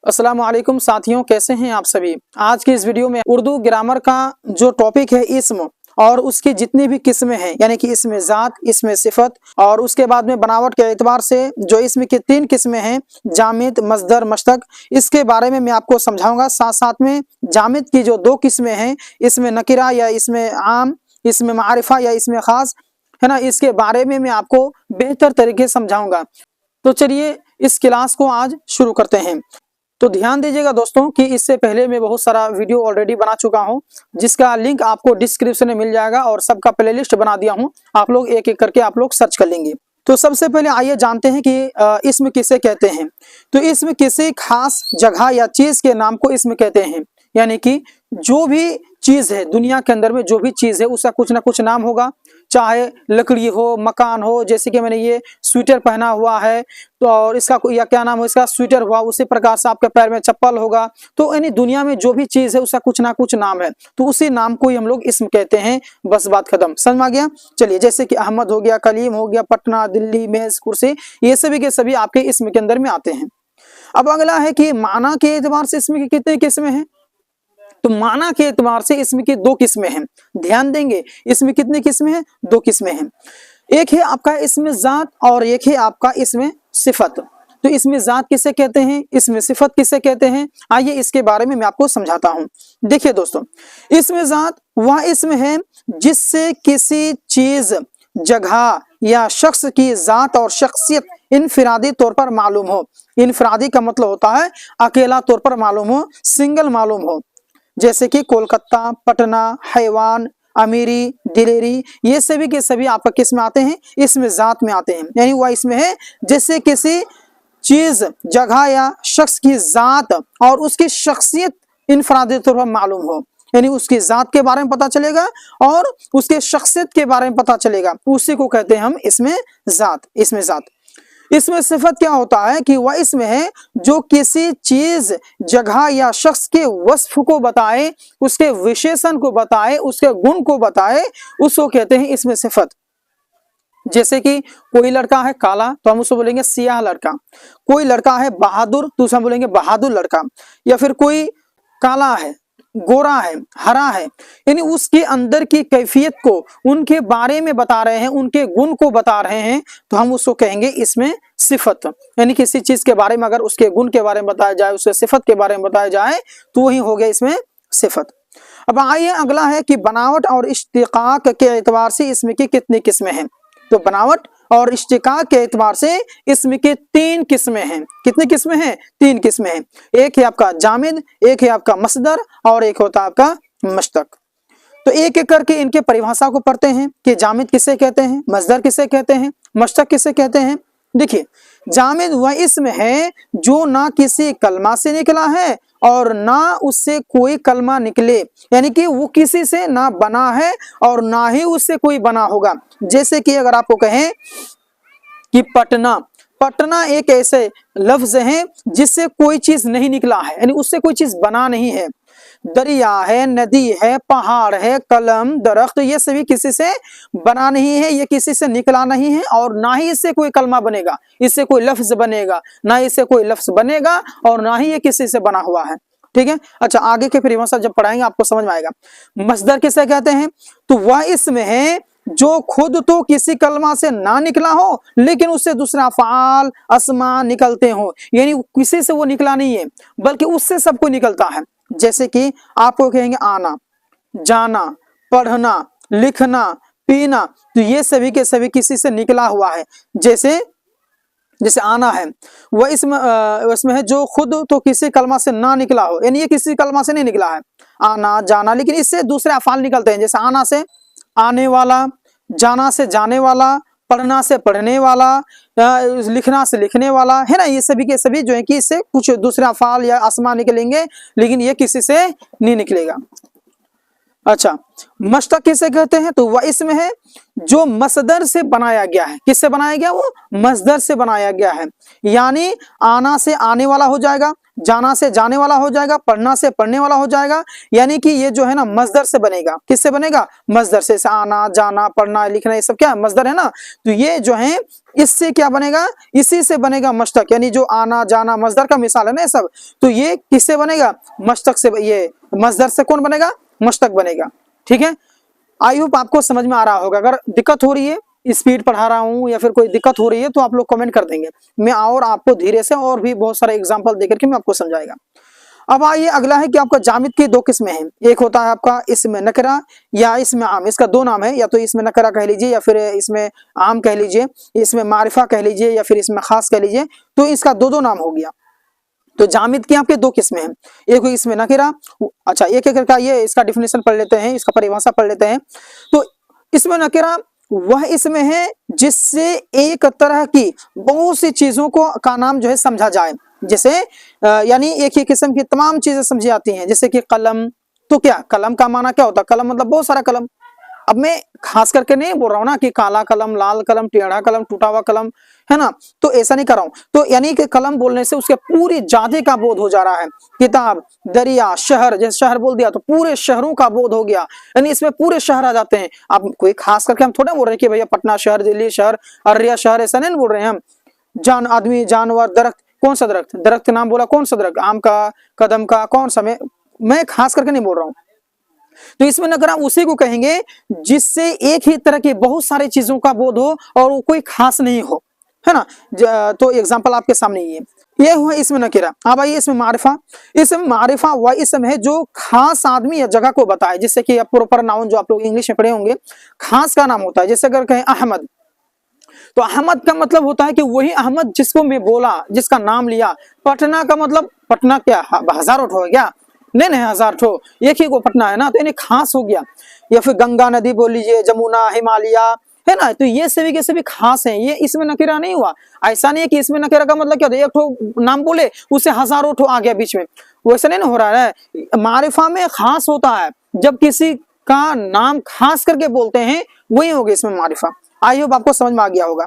अस्सलाम वालेकुम साथियों, कैसे हैं आप सभी। आज की इस वीडियो में उर्दू ग्रामर का जो टॉपिक है इस्म और उसकी जितनी भी किस्में हैं, यानी कि इसमें जात, इसमें सिफत और उसके बाद में बनावट के एतबार से जो इसमें की 3 किस्में हैं, जामिद, मस्दर, मश्तक, इसके बारे में मैं आपको समझाऊंगा। साथ साथ में जामिद की जो 2 किस्में हैं, इसमें नकिरा या इसमें आम, इसमें मारिफा या इसमें खास, है ना, इसके बारे में मैं आपको बेहतर तरीके से समझाऊंगा। तो चलिए इस क्लास को आज शुरू करते हैं। तो ध्यान दीजिएगा दोस्तों कि इससे पहले मैं बहुत सारा वीडियो ऑलरेडी बना चुका हूं, जिसका लिंक आपको डिस्क्रिप्शन में मिल जाएगा और सबका प्लेलिस्ट बना दिया हूं। आप लोग एक एक करके आप लोग सर्च कर लेंगे। तो सबसे पहले आइए जानते हैं कि इस्म किसे कहते हैं। तो इस्म किसी खास जगह या चीज के नाम को इस्म कहते हैं, यानी कि जो भी चीज है दुनिया के अंदर में, जो भी चीज है उसका कुछ ना कुछ नाम होगा। चाहे लकड़ी हो, मकान हो, जैसे कि मैंने ये स्वेटर पहना हुआ है तो और इसका या क्या नाम हो, इसका स्वेटर हुआ, उसी प्रकार से आपके पैर में चप्पल होगा। तो यानी दुनिया में जो भी चीज है उसका कुछ ना कुछ नाम है, तो उसी नाम को ही हम लोग इस्म कहते हैं। बस बात खत्म, समझ में आ गया। चलिए, जैसे कि अहमद हो गया, कलीम हो गया, पटना, दिल्ली, मेज, कुर्सी, ये सभी के सभी आपके इस्म के अंदर में आते हैं। अब अगला है कि माना के एतबार से इस्म की कितने किस्में हैं। तो माना के एतबार से इसमें की 2 किस्में हैं। ध्यान देंगे, इसमें कितनी किस्में हैं? 2 किस्में हैं। एक है आपका इसमें जात और एक है आपका इसमें सिफत। तो इसमें जात किसे कहते हैं, इसमें सिफत किसे कहते हैं, आइए इसके बारे में मैं आपको समझाता हूं। देखिए दोस्तों, इसमें जात वह इसमें है जिससे किसी चीज, जगह या शख्स की जात और शख्सियत इनफिरादी तौर पर मालूम हो। इनफिरादी का मतलब होता है अकेला तौर पर मालूम हो, सिंगल मालूम हो। जैसे कि कोलकाता, पटना, हैवान, अमीरी, दिलेरी, ये सभी के सभी आपका किस में आते हैं? इसमें जात में आते हैं। यानी वह इसमें है जैसे किसी चीज, जगह या शख्स की जात और उसकी शख्सियत इनफरादी तौर पर मालूम हो, यानी उसकी जात के बारे में पता चलेगा और उसके शख्सियत के बारे में पता चलेगा, उसी को कहते हैं हम इसमें जात। इसमें जात। इसमें सिफत क्या होता है कि वह इसमें है जो किसी चीज, जगह या शख्स के वस्फ को बताए, उसके विशेषण को बताए, उसके गुण को बताए, उसको कहते हैं इसमें सिफत। जैसे कि कोई लड़का है काला तो हम उसको बोलेंगे सियाह लड़का, कोई लड़का है बहादुर तो उसे हम बोलेंगे बहादुर लड़का, या फिर कोई काला है, गोरा है, हरा है, यानी उसके अंदर की कैफियत को, उनके बारे में बता रहे हैं, उनके गुण को बता रहे हैं, तो हम उसको कहेंगे इसमें सिफत। यानी किसी चीज के बारे में अगर उसके गुण के बारे में बताया जाए, उसके सिफत के बारे में बताया जाए, तो वही हो गया इसमें सिफत। अब आइए अगला है कि बनावट और इश्तिकाक के एतबार से इसमें की कितनी किस्में हैं। तो बनावट और इश्तिकाक के एतबार से इसमें के 3 किस्में हैं। कितनी किस्में हैं? 3 किस्में हैं। एक है आपका जामिद, एक है आपका मस्दर और एक होता है आपका मश्तक। तो एक एक करके इनके परिभाषा को पढ़ते हैं कि जामिद किसे कहते हैं, मस्दर किसे कहते हैं, मश्तक किसे कहते हैं। देखिए, जामिद वह इसम है जो ना किसी कलमा से निकला है और ना उससे कोई कलमा निकले, यानी कि वो किसी से ना बना है और ना ही उससे कोई बना होगा। जैसे कि अगर आपको कहें कि पटना, पटना एक ऐसे लफ्ज है जिससे कोई चीज नहीं निकला है, यानी उससे कोई चीज बना नहीं है। दरिया है, नदी है, पहाड़ है, कलम, दरख्त, ये सभी किसी से बना नहीं है, ये किसी से निकला नहीं है और ना ही इससे कोई कलमा बनेगा, इससे कोई लफ्ज बनेगा, ना इससे कोई लफ्ज बनेगा और ना ही ये किसी से बना हुआ है। ठीक है। अच्छा, आगे के परिभाषा जब पढ़ाएंगे आपको समझ में आएगा। मस्दर किसे कहते हैं? तो वह इसमें है जो खुद तो किसी कलमा से ना निकला हो लेकिन उससे दूसरा अफ़आल, अस्मा निकलते हो, यानी किसी से वो निकला नहीं है बल्कि उससे सब कुछ निकलता है। जैसे कि आपको कहेंगे आना, जाना, पढ़ना, लिखना, पीना, तो ये सभी के सभी किसी से निकला हुआ है। जैसे आना है, वह इसमें है जो खुद तो किसी कलमा से ना निकला हो, यानी ये किसी कलमा से नहीं निकला है, आना, जाना, लेकिन इससे दूसरे अफ़आल निकलते हैं। जैसे आना से आने वाला, जाना से जाने वाला, पढ़ना से पढ़ने वाला, लिखना से लिखने वाला, है ना, ये सभी के सभी जो है कि इससे कुछ दूसरे अफ़आल या अस्मा निकलेंगे, लेकिन ये किसी से नहीं निकलेगा। अच्छा, मश्तक किसे कहते हैं? तो वह इसमें है जो मसदर से बनाया गया है। किससे बनाया गया? वो मसदर से बनाया गया है, यानी आना से आने वाला हो जाएगा, जाना से जाने वाला हो जाएगा, पढ़ना से पढ़ने वाला हो जाएगा, यानी कि ये जो है ना मजदर से बनेगा। किससे बनेगा? मजदर से। आना, जाना, पढ़ना, लिखना, ये सब क्या मजदर है ना। तो ये जो है इससे क्या बनेगा? इसी से बनेगा मस्तक, यानी जो आना जाना मजदर का मिसाल है ना ये सब। तो ये किससे बनेगा? मस्तक से। ये मजदर से कौन बनेगा? मस्तक बनेगा। ठीक है, आई होप आपको समझ में आ रहा होगा। अगर दिक्कत हो रही है, स्पीड पढ़ा रहा हूं या फिर कोई दिक्कत हो रही है तो आप लोग कमेंट कर देंगे, मैं और आपको धीरे से और भी बहुत सारे एग्जांपल देकर के मैं आपको समझाएगा। अब आइए अगला है कि आपका जामिद की दो किस्में हैं। एक होता है आपका इसमें नकरा या इसमें आम। इसका दो नाम है, या तो इसमें नकरा कह लीजिए या फिर इसमें आम कह लीजिए, इसमें मारिफा कह लीजिए या फिर इसमें खास कह लीजिए। तो इसका दो नाम हो गया। तो जामिद की आपके दो किस्में हैं, एक हुई इसमें नकीरा। अच्छा, एक एक करके ये इसका डिफिनेशन पढ़ लेते हैं, इसका परिभाषा पढ़ लेते हैं। तो इसमें नकीरा वह इसमें है जिससे एक तरह की बहुत सी चीजों को का नाम जो है समझा जाए। जैसे यानी एक ही किस्म की तमाम चीजें समझी जाती हैं, जैसे कि कलम। तो क्या कलम का माना क्या होता है? कलम मतलब बहुत सारा कलम। अब मैं खास करके नहीं बोल रहा हूँ ना कि काला कलम, लाल कलम, टेढ़ा कलम, टूटा हुआ कलम, है ना। तो ऐसा नहीं कर रहा हूं। तो यानी कि कलम बोलने से उसके पूरी जाते का बोध हो जा रहा है। किताब, दरिया, शहर, जैसे शहर बोल दिया तो पूरे शहरों का बोध हो गया, यानी इसमें पूरे शहर आ जाते हैं। अब कोई खास करके हम थोड़े बोल रहे हैं कि भैया पटना शहर, दिल्ली शहर, अररिया शहर, ऐसा नहीं बोल रहे हैं हम। जान, आदमी, जानवर, दरख्त। कौन सा दरख्त? दरख्त नाम बोला, कौन सा दरख्त? आम का, कदम का, कौन सा? मैं खास करके नहीं बोल रहा हूँ। तो इसमें नकरा उसी को कहेंगे जिससे एक ही तरह की बहुत सारी चीजों का बोध हो और वो कोई खास नहीं हो, है ना। तो एग्जांपल आपके सामने ये हुआ इसमें नकीरा। अब आइए इसमें मारिफा। इसमें मारिफा वह इसम है जो खास आदमी या जगह को बताए, जिससे कि प्रॉपर नाउन जो आप लोग इंग्लिश में पढ़े होंगे, खास का नाम होता है। जैसे अगर कहें अहमद, तो अहमद का मतलब होता है कि वही अहमद जिसको मैं बोला, जिसका नाम लिया। पटना का मतलब, पटना क्या हजारों ठो है क्या? नहीं, हजार ठो, एक ही को पटना है ना, तो इन्हें खास हो गया। या फिर गंगा नदी बोल लीजिए, जमुना, हिमालय, है ना। तो ये सभी के सभी खास हैं, ये इसमें नकीरा नहीं हुआ। ऐसा नहीं है कि इसमें नकीरा का मतलब क्या होता है, एक ठो नाम बोले उससे हजारों ठो आ गया बीच में, वैसा नहीं ना हो रहा है। मारिफा में खास होता है, जब किसी का नाम खास करके बोलते हैं वही होगा इसमें मारिफा। आई होप आपको समझ में आ गया होगा।